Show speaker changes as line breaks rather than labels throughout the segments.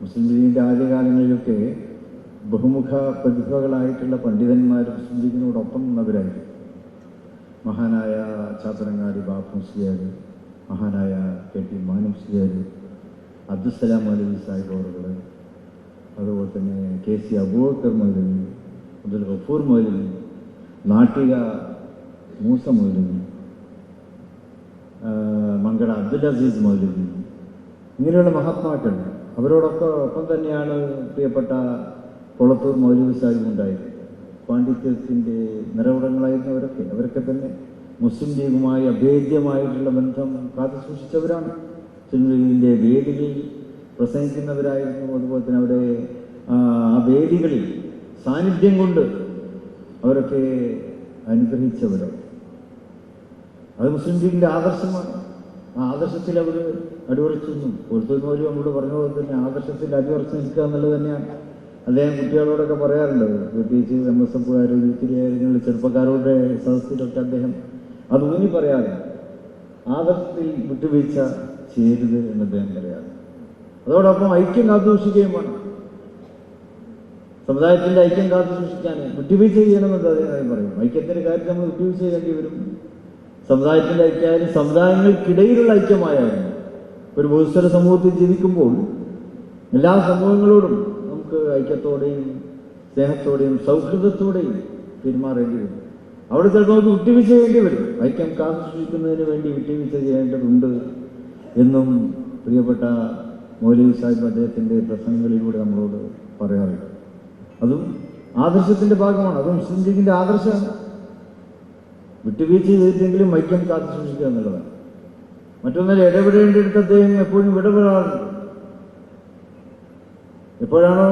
മുസ്ലിം ലീഗിൻ്റെ ആദ്യകാലങ്ങളിലൊക്കെ ബഹുമുഖ പ്രതിഭകളായിട്ടുള്ള പണ്ഡിതന്മാർ മുസ്ലിം ലീഗിനോടൊപ്പം നിന്നവരായിരുന്നു. മഹാനായ ചാത്തരങ്ങാടി ബാപ്പു മുസ്ലിയാർ, മഹാനായ കെ ടി മാനം മുസ്ലിയാർ, അബ്ദുസ്സലാം മൗലവി സാഹിബ് അവറുകൾ, അതുപോലെ തന്നെ കെ സി അബൂബക്കർ മൗലവി, അബ്ദുൽ ഗഫൂർ മൗലവി, നാട്ടിക മൂസ മൗലവി, മങ്കട അബ്ദുൽ അസീസ് മൗലവി, ഇങ്ങനെയുള്ള മഹാത്മാക്കൾ. അവരോടൊക്കെ ഒപ്പം തന്നെയാണ് പ്രിയപ്പെട്ട കൊളത്തൂർ മൗലവി സാഹിബ് ഉണ്ടായത്. പാണ്ഡിത്യത്തിൻ്റെ നിറവിടങ്ങളായിരുന്നവരൊക്കെ അവരൊക്കെ തന്നെ മുസ്ലിം ലീഗുമായി അഭേദ്യമായിട്ടുള്ള ബന്ധം കാത്തു സൂക്ഷിച്ചവരാണ്. മുസ്ലിം ലീഗിൻ്റെ വേദികളിൽ പ്രസംഗിക്കുന്നവരായിരുന്നു. അതുപോലെ തന്നെ അവിടെ ആ വേദികളിൽ സാന്നിധ്യം കൊണ്ട് അവരൊക്കെ അനുഗ്രഹിച്ചവരാണ്. അത് മുസ്ലിം ലീഗിൻ്റെ ആദർശമാണ്. ആ ആദർശത്തിൽ അവർ അടിയുറച്ചു നിന്നു. കൊടുത്തൊരു പോലും നമ്മളോട് പറഞ്ഞ പോലെ തന്നെ ആദർശത്തിൽ അടിയുറച്ച് നിൽക്കുക എന്നുള്ളത് തന്നെയാണ് അദ്ദേഹം കുട്ടികളോടൊക്കെ പറയാറുണ്ട്. പ്രത്യേകിച്ച് MSF-കാർ, യൂത്തിരിയായിരുന്നുള്ള ചെറുപ്പക്കാരുടെ സദസ്സിലൊക്കെ അദ്ദേഹം അത് ഊന്നി പറയാറ്. ആദർശത്തിൽ വിട്ടുവീഴ്ച ചെയ്യരുത് എന്ന് അദ്ദേഹം പറയാറ്. അതോടൊപ്പം ഐക്യം കാത്തുസൂക്ഷിക്കുകയും വേണം. സമുദായത്തിൻ്റെ ഐക്യം കാത്തുസൂക്ഷിക്കാൻ വിട്ടുവീഴ്ച ചെയ്യണമെന്ന് അദ്ദേഹം പറയും. ഐക്യത്തിൻ്റെ കാര്യത്തിൽ നമ്മൾ വിട്ടുവീഴ്ച ചെയ്യേണ്ടി വരും. സമുദായത്തിൻ്റെ ഐക്യമായാലും സമുദായങ്ങൾക്കിടയിലുള്ള ഐക്യമായാലും ഒരു ബഹുസ്വര സമൂഹത്തിൽ ജീവിക്കുമ്പോൾ എല്ലാ സമൂഹങ്ങളോടും നമുക്ക് ഐക്യത്തോടെയും സ്നേഹത്തോടെയും സൗഹൃദത്തോടെയും പെരുമാറേണ്ടി വരും. അവിടെ ചിലപ്പോൾ നമുക്ക് വിട്ടുവീഴ്ച ചെയ്യേണ്ടി വരും. ഐക്യം കാത്തുസൂക്ഷിക്കുന്നതിന് വേണ്ടി വിട്ടുവീഴ്ച ചെയ്യേണ്ടതുണ്ട് എന്നും പ്രിയപ്പെട്ട മൗലവി സാഹിബ് അദ്ദേഹത്തിൻ്റെ പ്രസംഗങ്ങളിലൂടെ നമ്മളോട് പറയാറുണ്ട്. അതും ആദർശത്തിൻ്റെ ഭാഗമാണ്. അതും മുസ്ലിം ലീഗിൻ്റെ ആദർശമാണ്. വിട്ടുവീഴ്ച ചെയ്തിട്ടെങ്കിലും ഐക്യം കാത്തു സൂക്ഷിക്കുക എന്നുള്ളതാണ്. മറ്റൊന്നിൽ ഇടപെടേണ്ടിടത്ത് അദ്ദേഹം എപ്പോഴും ഇടപെടാറുണ്ട്. എപ്പോഴാണോ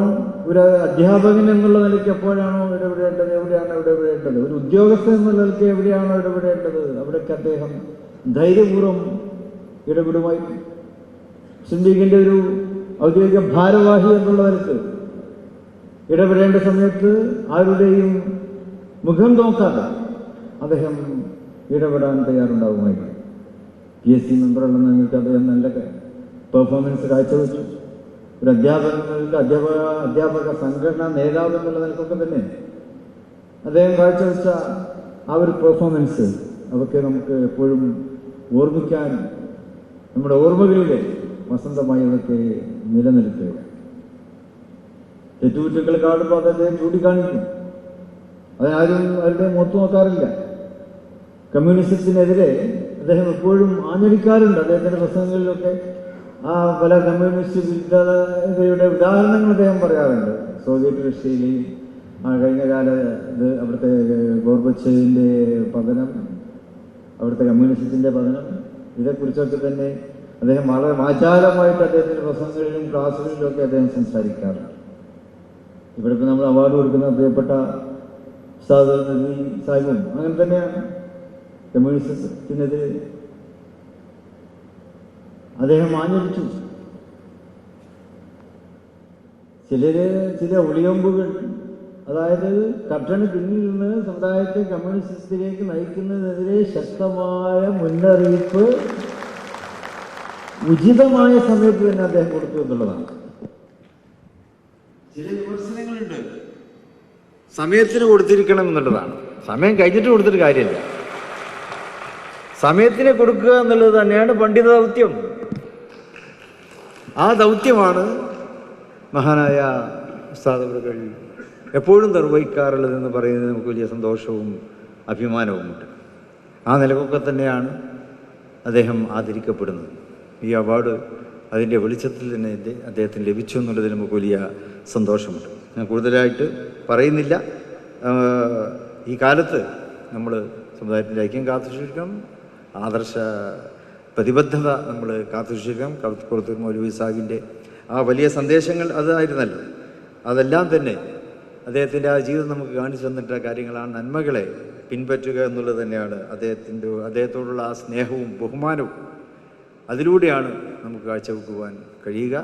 ഒരു അധ്യാപകൻ എന്നുള്ള നിലയ്ക്ക് എപ്പോഴാണോ ഇടപെടേണ്ടത്, എവിടെയാണോ ഇടപെടേണ്ടത്, ഒരു ഉദ്യോഗസ്ഥൻ എന്നുള്ള നിലയ്ക്ക് എവിടെയാണോ ഇടപെടേണ്ടത്, അവിടേക്ക് അദ്ദേഹം ധൈര്യപൂർവ്വം ഇടപെടുമായിരുന്നു. മുസ്ലിം ലീഗിൻ്റെ ഒരു ഔദ്യോഗിക ഭാരവാഹി എന്നുള്ള നിലയ്ക്ക് ഇടപെടേണ്ട സമയത്ത് ആരുടെയും മുഖം നോക്കാതെ അദ്ദേഹം ഇടപെടാൻ തയ്യാറുണ്ടാവുമായിരുന്നു. PSC മെമ്പറുള്ള നിങ്ങൾക്ക് അദ്ദേഹം നല്ല പെർഫോമൻസ് കാഴ്ചവെച്ചു. ഒരു അധ്യാപക സംഘടനാ നേതാവ് എന്നുള്ള നിലക്കൊക്കെ തന്നെ അദ്ദേഹം കാഴ്ചവെച്ച ആ ഒരു പെർഫോമൻസ് അതൊക്കെ നമുക്ക് എപ്പോഴും ഓർമ്മിക്കാൻ, നമ്മുടെ ഓർമ്മകളിലെ വസന്തമായി അതൊക്കെ നിലനിൽക്കുക. തെറ്റുകുറ്റങ്ങൾ കാണുമ്പോൾ അത് അദ്ദേഹം ചൂണ്ടിക്കാണിക്കും. അതിനാരും അവരുടെ മുഖത്ത് നോക്കാറില്ല. കമ്മ്യൂണിസത്തിനെതിരെ അദ്ദേഹം എപ്പോഴും ആഞ്ഞടിക്കാറുണ്ട്. അദ്ദേഹത്തിൻ്റെ പ്രസംഗങ്ങളിലൊക്കെ ആ പല കമ്മ്യൂണിസ്റ്റ് വിരുദ്ധതയുടെ ഉദാഹരണങ്ങൾ അദ്ദേഹം പറയാറുണ്ട്. സോവിയറ്റ് റഷ്യയിലെയും കഴിഞ്ഞ കാല അവിടുത്തെ ഗോർബച്ചേവിൻ്റെ പതനം, അവിടുത്തെ കമ്മ്യൂണിസത്തിൻ്റെ പതനം, ഇതേക്കുറിച്ചൊക്കെ തന്നെ അദ്ദേഹം വളരെ വാചാലമായിട്ട് അദ്ദേഹത്തിൻ്റെ പ്രസംഗങ്ങളിലും ക്ലാസ്സുകളിലുമൊക്കെ അദ്ദേഹം സംസാരിക്കാറുണ്ട്. ഇവിടെ ഇപ്പോൾ നമ്മൾ അവാർഡ് കൊടുക്കുന്ന പ്രിയപ്പെട്ട സാഹിബും അങ്ങനെ തന്നെയാണ്. കമ്മ്യൂണിസത്തിനെതിരെ അദ്ദേഹം ആഞ്ഞടിച്ചു. ചില ഒളിയമ്പുകൾ, അതായത് കർട്ടന് പിന്നിൽ നിന്ന് സമുദായത്തെ കമ്മ്യൂണിസത്തിലേക്ക് നയിക്കുന്നതിനെതിരെ ശക്തമായ മുന്നറിയിപ്പ് ഉചിതമായ സമയത്ത് തന്നെ അദ്ദേഹം കൊടുത്തു എന്നുള്ളതാണ്. ചില വിമർശനങ്ങളുണ്ട്, സമയത്തിന് കൊടുത്തിരിക്കണം എന്നുള്ളതാണ്. സമയം കഴിഞ്ഞിട്ട് കൊടുത്തിട്ട് കാര്യമില്ല. സമയത്തിന് കൊടുക്കുക എന്നുള്ളത് തന്നെയാണ് പണ്ഡിത ദൗത്യം. ആ ദൗത്യമാണ് മഹാനായ ഉസ്താദുകൾ എപ്പോഴും നിർവഹിക്കാറുള്ളതെന്ന് പറയുന്നത് നമുക്ക് വലിയ സന്തോഷവും അഭിമാനവുമുണ്ട്. ആ നിലകൊക്കെ തന്നെയാണ് അദ്ദേഹം ആദരിക്കപ്പെടുന്നത്. ഈ അവാർഡ് അതിൻ്റെ വെളിച്ചത്തിൽ തന്നെ അദ്ദേഹത്തിന് ലഭിച്ചു എന്നുള്ളതിൽ നമുക്ക് വലിയ സന്തോഷമുണ്ട്. ഞാൻ കൂടുതലായിട്ട് പറയുന്നില്ല. ഈ കാലത്ത് നമ്മൾ സമുദായത്തിൻ്റെ ഐക്യം കാത്തുസൂക്ഷിക്കണം, ആദർശ പ്രതിബദ്ധത നമ്മൾ കാത്തുസൂക്ഷിക്കണം. കൊളത്തൂർ മൗലവി സാഹിബിൻ്റെ ആ വലിയ സന്ദേശങ്ങൾ അതായിരുന്നല്ലോ. അതെല്ലാം തന്നെ അദ്ദേഹത്തിൻ്റെ ആ ജീവിതം നമുക്ക് കാണിച്ചു തന്നിട്ട കാര്യങ്ങളാണ്. നന്മകളെ പിൻപറ്റുക എന്നുള്ളത് തന്നെയാണ് അദ്ദേഹത്തോടുള്ള ആ സ്നേഹവും ബഹുമാനവും. അതിലൂടെയാണ് നമുക്ക് കാഴ്ചവെക്കുവാൻ കഴിയുക.